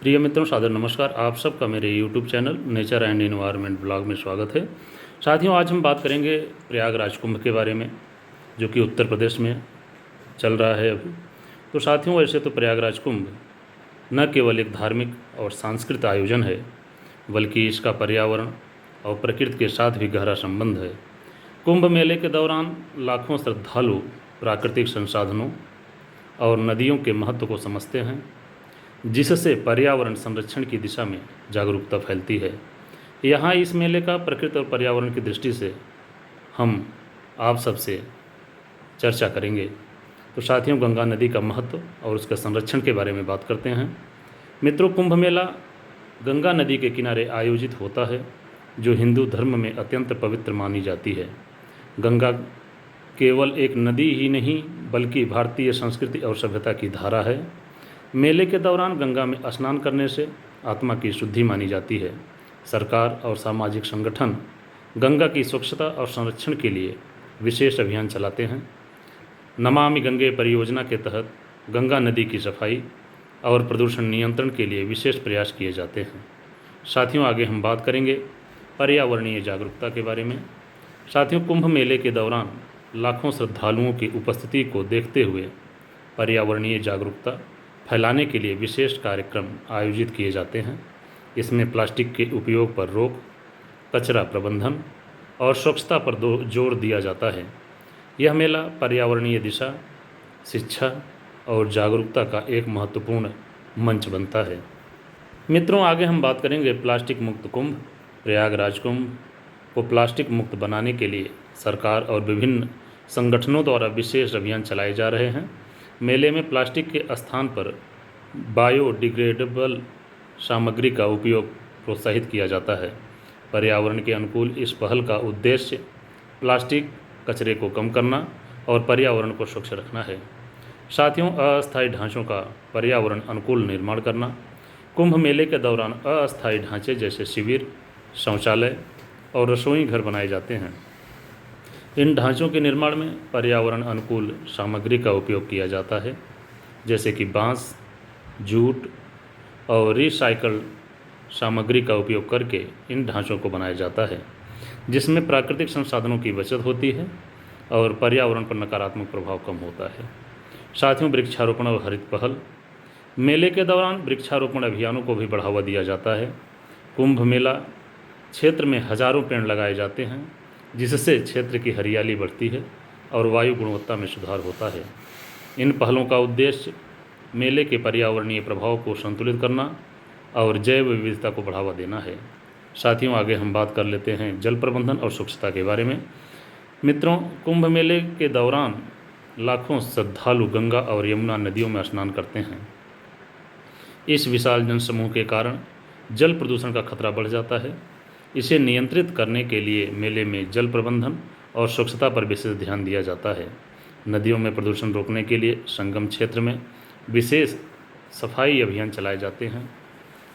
प्रिय मित्रों, सादर नमस्कार। आप सबका मेरे YouTube channel nature and environment blog में स्वागत है। साथियों, आज हम बात करेंगे प्रयागराज कुंभ के बारे में, जो कि उत्तर प्रदेश में चल रहा है अभी। तो साथियों, वैसे तो प्रयागराज कुंभ न केवल एक धार्मिक और सांस्कृतिक आयोजन है, बल्कि इसका पर्यावरण और प्रकृति के साथ भी गहरा संबंध है। कुंभ मेले के दौरान लाखों श्रद्धालु प्राकृतिक संसाधनों और नदियों के महत्व को समझते हैं, जिससे पर्यावरण संरक्षण की दिशा में जागरूकता फैलती है। यहाँ इस मेले का प्रकृति और पर्यावरण की दृष्टि से हम आप सबसे चर्चा करेंगे। तो साथियों, गंगा नदी का महत्व और उसके संरक्षण के बारे में बात करते हैं। मित्रों, कुंभ मेला गंगा नदी के किनारे आयोजित होता है, जो हिंदू धर्म में अत्यंत पवित्र मानी जाती है। गंगा केवल एक नदी ही नहीं, बल्कि भारतीय संस्कृति और सभ्यता की धारा है। मेले के दौरान गंगा में स्नान करने से आत्मा की शुद्धि मानी जाती है। सरकार और सामाजिक संगठन गंगा की स्वच्छता और संरक्षण के लिए विशेष अभियान चलाते हैं। नमामि गंगे परियोजना के तहत गंगा नदी की सफाई और प्रदूषण नियंत्रण के लिए विशेष प्रयास किए जाते हैं। साथियों, आगे हम बात करेंगे पर्यावरणीय जागरूकता के बारे में। साथियों, कुंभ मेले के दौरान लाखों श्रद्धालुओं की उपस्थिति को देखते हुए पर्यावरणीय जागरूकता फैलाने के लिए विशेष कार्यक्रम आयोजित किए जाते हैं। इसमें प्लास्टिक के उपयोग पर रोक, कचरा प्रबंधन और स्वच्छता पर जोर दिया जाता है। यह मेला पर्यावरणीय दिशा, शिक्षा और जागरूकता का एक महत्वपूर्ण मंच बनता है। मित्रों, आगे हम बात करेंगे प्लास्टिक मुक्त कुंभ। प्रयागराज कुंभ को प्लास्टिक मुक्त बनाने के लिए सरकार और विभिन्न संगठनों द्वारा विशेष अभियान चलाए जा रहे हैं। मेले में प्लास्टिक के स्थान पर बायोडिग्रेडेबल सामग्री का उपयोग प्रोत्साहित किया जाता है। पर्यावरण के अनुकूल इस पहल का उद्देश्य प्लास्टिक कचरे को कम करना और पर्यावरण को स्वच्छ रखना है। साथियों, अस्थायी ढांचों का पर्यावरण अनुकूल निर्माण करना। कुंभ मेले के दौरान अस्थायी ढांचे जैसे शिविर, शौचालय और रसोई घर बनाए जाते हैं। इन ढांचों के निर्माण में पर्यावरण अनुकूल सामग्री का उपयोग किया जाता है, जैसे कि बांस, जूट और रिसाइकल्ड सामग्री का उपयोग करके इन ढांचों को बनाया जाता है, जिसमें प्राकृतिक संसाधनों की बचत होती है और पर्यावरण पर नकारात्मक प्रभाव कम होता है। साथियों, वृक्षारोपण और हरित पहल। मेले के दौरान वृक्षारोपण अभियानों को भी बढ़ावा दिया जाता है। कुंभ मेला क्षेत्र में हजारों पेड़ लगाए जाते हैं, जिससे क्षेत्र की हरियाली बढ़ती है और वायु गुणवत्ता में सुधार होता है। इन पहलों का उद्देश्य मेले के पर्यावरणीय प्रभाव को संतुलित करना और जैव विविधता को बढ़ावा देना है। साथियों, आगे हम बात कर लेते हैं जल प्रबंधन और स्वच्छता के बारे में। मित्रों, कुंभ मेले के दौरान लाखों श्रद्धालु गंगा और यमुना नदियों में स्नान करते हैं। इस विशाल जनसमूह के कारण जल प्रदूषण का खतरा बढ़ जाता है। इसे नियंत्रित करने के लिए मेले में जल प्रबंधन और स्वच्छता पर विशेष ध्यान दिया जाता है। नदियों में प्रदूषण रोकने के लिए संगम क्षेत्र में विशेष सफाई अभियान चलाए जाते हैं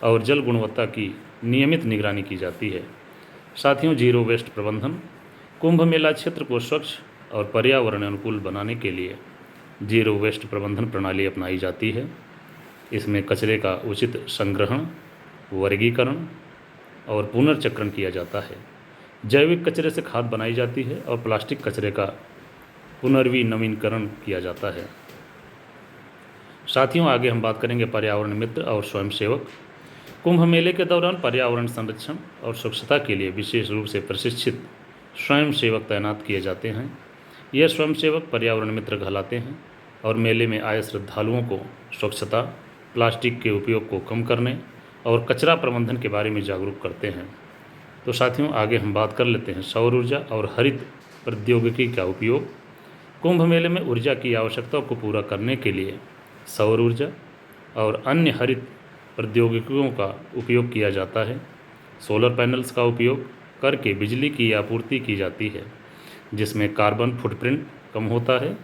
और जल गुणवत्ता की नियमित निगरानी की जाती है। साथियों, जीरो वेस्ट प्रबंधन। कुंभ मेला क्षेत्र को स्वच्छ और पर्यावरण अनुकूल बनाने के लिए जीरो वेस्ट प्रबंधन प्रणाली अपनाई जाती है। इसमें कचरे का उचित संग्रहण, वर्गीकरण और पुनर्चक्रण किया जाता है। जैविक कचरे से खाद बनाई जाती है और प्लास्टिक कचरे का पुनर्विनवीकरण किया जाता है। साथियों, आगे हम बात करेंगे पर्यावरण मित्र और स्वयंसेवक। कुंभ मेले के दौरान पर्यावरण संरक्षण और स्वच्छता के लिए विशेष रूप से प्रशिक्षित स्वयंसेवक तैनात किए जाते हैं। यह स्वयंसेवक पर्यावरण मित्र कहलाते हैं और मेले में आए श्रद्धालुओं को स्वच्छता, प्लास्टिक के उपयोग को कम करने और कचरा प्रबंधन के बारे में जागरूक करते हैं। तो साथियों, आगे हम बात कर लेते हैं सौर ऊर्जा और हरित प्रौद्योगिकी का उपयोग। कुंभ मेले में ऊर्जा की आवश्यकताओं को पूरा करने के लिए सौर ऊर्जा और अन्य हरित प्रौद्योगिकियों का उपयोग किया जाता है। सोलर पैनल्स का उपयोग करके बिजली की आपूर्ति की जाती है, जिसमें कार्बन फुटप्रिंट कम होता है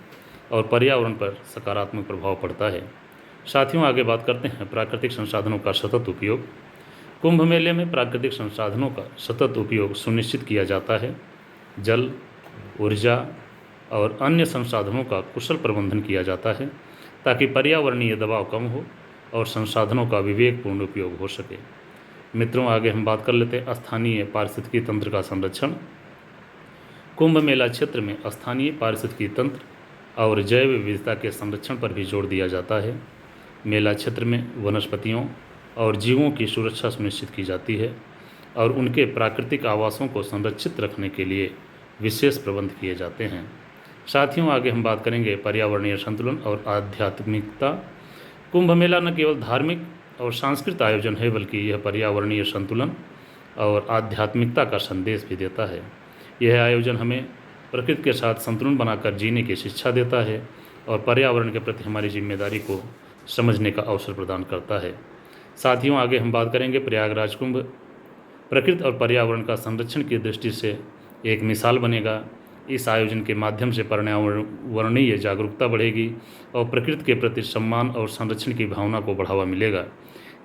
और पर्यावरण पर सकारात्मक प्रभाव पड़ता है। साथियों, आगे बात करते हैं प्राकृतिक संसाधनों का सतत उपयोग। कुंभ मेले में प्राकृतिक संसाधनों का सतत उपयोग सुनिश्चित किया जाता है। जल, ऊर्जा और अन्य संसाधनों का कुशल प्रबंधन किया जाता है, ताकि पर्यावरणीय दबाव कम हो और संसाधनों का विवेकपूर्ण उपयोग हो सके। मित्रों, आगे हम बात कर लेते हैं स्थानीय पारिस्थितिकी तंत्र का संरक्षण। कुंभ मेला क्षेत्र में स्थानीय पारिस्थितिकी तंत्र और जैव विविधता के संरक्षण पर भी जोर दिया जाता है। मेला क्षेत्र में वनस्पतियों और जीवों की सुरक्षा सुनिश्चित की जाती है और उनके प्राकृतिक आवासों को संरक्षित रखने के लिए विशेष प्रबंध किए जाते हैं। साथियों, आगे हम बात करेंगे पर्यावरणीय संतुलन और आध्यात्मिकता। कुंभ मेला न केवल धार्मिक और सांस्कृतिक आयोजन है, बल्कि यह पर्यावरणीय संतुलन और आध्यात्मिकता का संदेश भी देता है। यह आयोजन हमें प्रकृति के साथ संतुलन बनाकर जीने की शिक्षा देता है और पर्यावरण के प्रति हमारी जिम्मेदारी को समझने का अवसर प्रदान करता है। साथियों, आगे हम बात करेंगे प्रयागराज कुंभ प्रकृति और पर्यावरण का संरक्षण की दृष्टि से एक मिसाल बनेगा। इस आयोजन के माध्यम से पर्यावरणीय जागरूकता बढ़ेगी और प्रकृति के प्रति सम्मान और संरक्षण की भावना को बढ़ावा मिलेगा।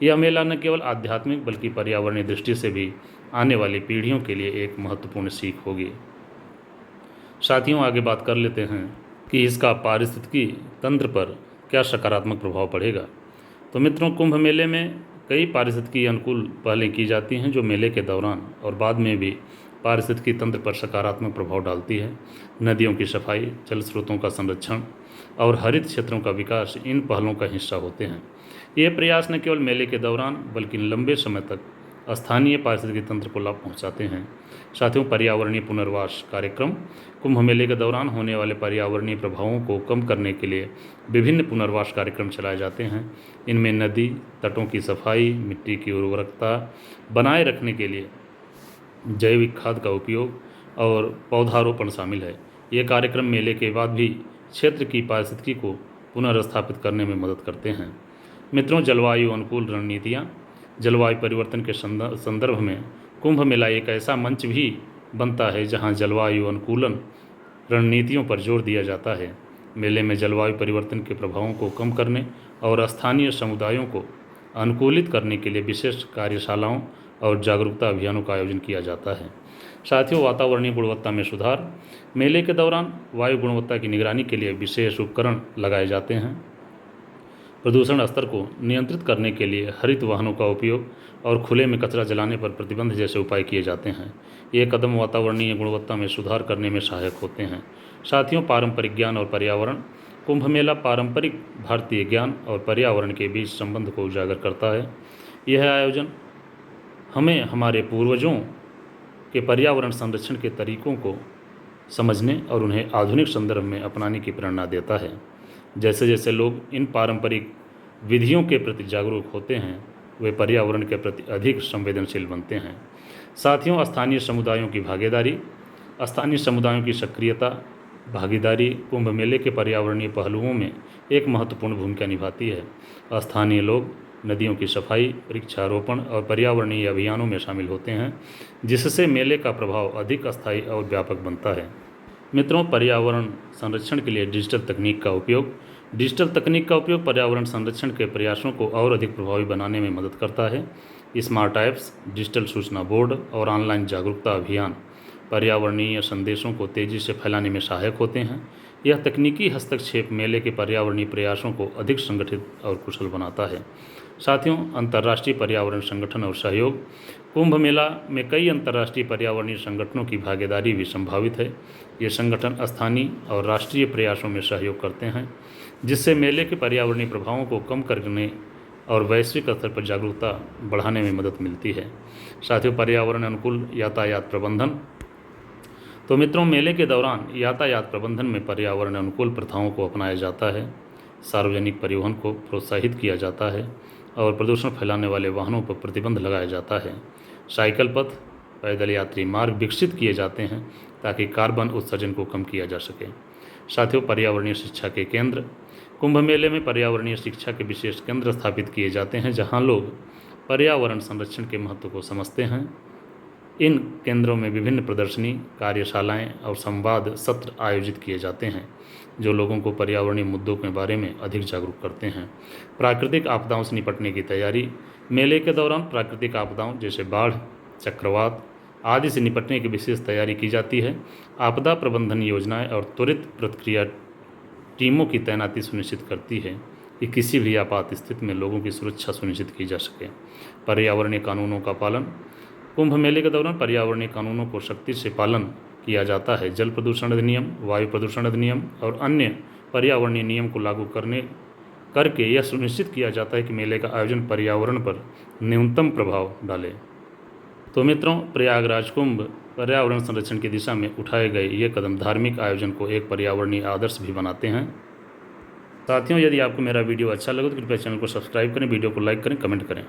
यह मेला न केवल आध्यात्मिक बल्कि पर्यावरणीय दृष्टि से भी आने वाली पीढ़ियों के लिए एक महत्वपूर्ण सीख होगी। साथियों, आगे बात कर लेते हैं कि इसका पारिस्थितिकी तंत्र पर क्या सकारात्मक प्रभाव पड़ेगा। तो मित्रों, कुंभ मेले में कई पारिस्थितिकी अनुकूल पहलें की जाती हैं जो मेले के दौरान और बाद में भी पारिस्थितिकी तंत्र पर सकारात्मक प्रभाव डालती है। नदियों की सफाई, जल स्रोतों का संरक्षण और हरित क्षेत्रों का विकास इन पहलों का हिस्सा होते हैं। ये प्रयास न केवल मेले के दौरान बल्कि लंबे समय तक स्थानीय पारिस्थितिकी तंत्र को लाभ पहुंचाते हैं। साथियों, पर्यावरणीय पुनर्वास कार्यक्रम कुंभ मेले के दौरान होने वाले पर्यावरणीय प्रभावों को कम करने के लिए विभिन्न पुनर्वास कार्यक्रम चलाए जाते हैं। इनमें नदी तटों की सफाई, मिट्टी की उर्वरकता बनाए रखने के लिए जैविक खाद का उपयोग और पौधारोपण शामिल है। ये कार्यक्रम मेले के बाद भी क्षेत्र की पारिस्थितिकी को पुनर्स्थापित करने में मदद करते हैं। मित्रों, जलवायु अनुकूल रणनीतियाँ। जलवायु परिवर्तन के संदर्भ में कुंभ मेला एक ऐसा मंच भी बनता है जहां जलवायु अनुकूलन रणनीतियों पर जोर दिया जाता है। मेले में जलवायु परिवर्तन के प्रभावों को कम करने और स्थानीय समुदायों को अनुकूलित करने के लिए विशेष कार्यशालाओं और जागरूकता अभियानों का आयोजन किया जाता है। साथियों, वातावरणीय गुणवत्ता में सुधार। मेले के दौरान वायु गुणवत्ता की निगरानी के लिए विशेष उपकरण लगाए जाते हैं। प्रदूषण स्तर को नियंत्रित करने के लिए हरित वाहनों का उपयोग और खुले में कचरा जलाने पर प्रतिबंध जैसे उपाय किए जाते हैं। ये कदम वातावरणीय गुणवत्ता में सुधार करने में सहायक होते हैं। साथियों, पारंपरिक ज्ञान और पर्यावरण। कुंभ मेला पारंपरिक भारतीय ज्ञान और पर्यावरण के बीच संबंध को उजागर करता है। यह आयोजन हमें हमारे पूर्वजों के पर्यावरण संरक्षण के तरीकों को समझने और उन्हें आधुनिक संदर्भ में अपनाने की प्रेरणा देता है। जैसे जैसे लोग इन पारंपरिक विधियों के प्रति जागरूक होते हैं, वे पर्यावरण के प्रति अधिक संवेदनशील बनते हैं। साथियों, स्थानीय समुदायों की भागीदारी। स्थानीय समुदायों की सक्रियता भागीदारी कुंभ मेले के पर्यावरणीय पहलुओं में एक महत्वपूर्ण भूमिका निभाती है। स्थानीय लोग नदियों की सफाई, वृक्षारोपण और पर्यावरणीय अभियानों में शामिल होते हैं, जिससे मेले का प्रभाव अधिक अस्थायी और व्यापक बनता है। मित्रों, पर्यावरण संरक्षण के लिए डिजिटल तकनीक का उपयोग। डिजिटल तकनीक का उपयोग पर्यावरण संरक्षण के प्रयासों को और अधिक प्रभावी बनाने में मदद करता है। स्मार्ट ऐप्स, डिजिटल सूचना बोर्ड और ऑनलाइन जागरूकता अभियान पर्यावरणीय संदेशों को तेज़ी से फैलाने में सहायक होते हैं। यह तकनीकी हस्तक्षेप मेले के पर्यावरणीय प्रयासों को अधिक संगठित और कुशल बनाता है। साथियों, अंतर्राष्ट्रीय पर्यावरण संगठन और सहयोग। कुंभ मेला में कई अंतर्राष्ट्रीय पर्यावरणीय संगठनों की भागीदारी भी संभावित है। ये संगठन स्थानीय और राष्ट्रीय प्रयासों में सहयोग करते हैं, जिससे मेले के पर्यावरणीय प्रभावों को कम करने और वैश्विक स्तर पर जागरूकता बढ़ाने में मदद मिलती है। साथियों, पर्यावरण अनुकूल यातायात प्रबंधन। तो मित्रों, मेले के दौरान यातायात प्रबंधन में पर्यावरण अनुकूल प्रथाओं को अपनाया जाता है। सार्वजनिक परिवहन को प्रोत्साहित किया जाता है और प्रदूषण फैलाने वाले वाहनों पर प्रतिबंध लगाया जाता है। साइकिल पथ, पैदल यात्री मार्ग विकसित किए जाते हैं ताकि कार्बन उत्सर्जन को कम किया जा सके। साथियों, पर्यावरणीय शिक्षा के केंद्र। कुंभ मेले में पर्यावरणीय शिक्षा के विशेष केंद्र स्थापित किए जाते हैं, जहां लोग पर्यावरण संरक्षण के महत्व को समझते हैं। इन केंद्रों में विभिन्न प्रदर्शनी, कार्यशालाएं और संवाद सत्र आयोजित किए जाते हैं, जो लोगों को पर्यावरणीय मुद्दों के बारे में अधिक जागरूक करते हैं। प्राकृतिक आपदाओं से निपटने की तैयारी। मेले के दौरान प्राकृतिक आपदाओं जैसे बाढ़, चक्रवात आदि से निपटने की विशेष तैयारी की जाती है। आपदा प्रबंधन योजनाएं और त्वरित प्रतिक्रिया टीमों की तैनाती सुनिश्चित करती है। कि किसी भी आपात स्थिति में लोगों की सुरक्षा सुनिश्चित की जा सके। पर्यावरणीय कानूनों का पालन। कुंभ मेले के दौरान पर्यावरणीय कानूनों को सख्ती से पालन किया जाता है। जल प्रदूषण अधिनियम, वायु प्रदूषण अधिनियम और अन्य पर्यावरणीय नियम को लागू करके यह सुनिश्चित किया जाता है कि मेले का आयोजन पर्यावरण पर न्यूनतम प्रभाव डाले। तो मित्रों, प्रयागराज कुंभ पर्यावरण संरक्षण की दिशा में उठाए गए ये कदम धार्मिक आयोजन को एक पर्यावरणीय आदर्श भी बनाते हैं। साथियों, यदि आपको मेरा वीडियो अच्छा लगे तो कृपया चैनल को सब्सक्राइब करें, वीडियो को लाइक करें, कमेंट करें।